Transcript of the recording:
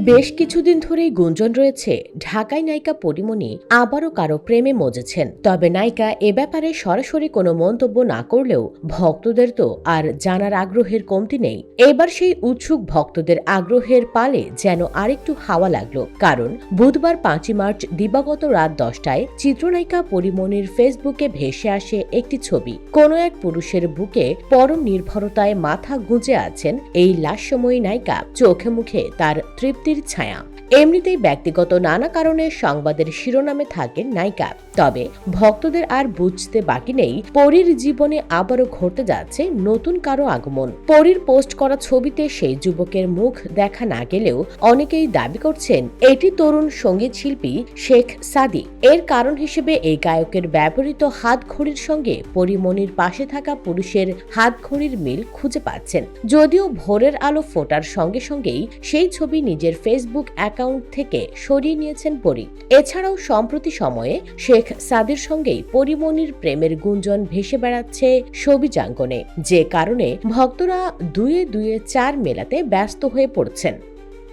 বেশ কিছুদিন ধরেই গুঞ্জন রয়েছে ঢাকায় নায়িকা পরীমণি আবারও কারো প্রেমে মজেছেন। তবে নায়িকা এ ব্যাপারে সরাসরি কোনো মন্তব্য না করলেও ভক্তদের তো আর জানার আগ্রহের কমতি নেই। এবার সেই উৎসুক ভক্তদের আগ্রহের পালে যেন আরেকটু হাওয়া লাগলো, কারণ বুধবার 5ই মার্চ দিবাগত রাত 10টায় চিত্রনায়িকা পরীমণির ফেসবুকে ভেসে আসে একটি ছবি। কোনো এক পুরুষের বুকে পরম নির্ভরতায় মাথা গুঁজে আছেন এই লাস্যময়ী নায়িকা, চোখে মুখে তার তৃপ্তির ছায়া। এমনিতেই ব্যক্তিগত নানা কারণে সংবাদের শিরোনামে থাকেন নায়িকা। তবে ভক্তদের আর বুঝতে বাকি নেই পরীর জীবনে আবারও ঘটতে যাচ্ছে নতুন কারো আগমন। পরীর পোস্ট করা ছবিতে সেই যুবকের মুখ দেখা না গেলেও অনেকেই দাবি করছেন এটি তরুণ সঙ্গীত শিল্পী শেখ সাদি। এর কারণ হিসেবে এই গায়কের ব্যবহৃত হাতঘড়ির সঙ্গে পরীমণির পাশে থাকা পুরুষের হাতঘড়ির মিল খুঁজে পাচ্ছেন। যদিও ভোরের আলো ফোটার সঙ্গে সঙ্গেই সেই ছবি নিজের ফেসবুক অ্যাকাউন্ট থেকে সরিয়ে নিয়েছেন পরী। এছাড়াও সম্প্রতি সময়ে শেখ সাদির সঙ্গেই পরীমণির প্রেমের গুঞ্জন ভেসে বেড়াচ্ছে ছবিজাঙ্গনে, যে কারণে ভক্তরা দুয়ে দুয়ে চার মেলাতে ব্যস্ত হয়ে পড়ছেন।